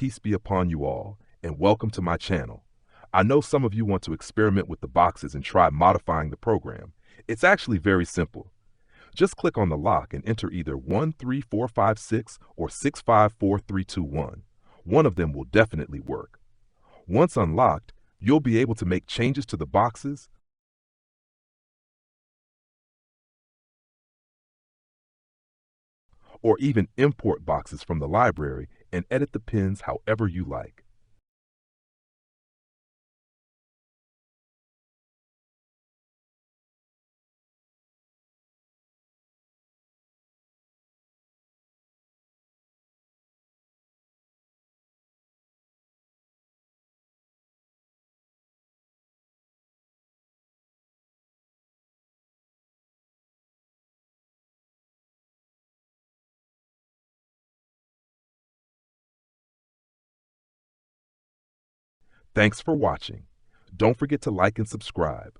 Peace be upon you all, and welcome to my channel. I know some of you want to experiment with the boxes and try modifying the program. It's actually very simple. Just click on the lock and enter either 13456 or 654321. One of them will definitely work. Once unlocked, you'll be able to make changes to the boxes, or even import boxes from the library and edit the pins however you like. Thanks for watching. Don't forget to like and subscribe.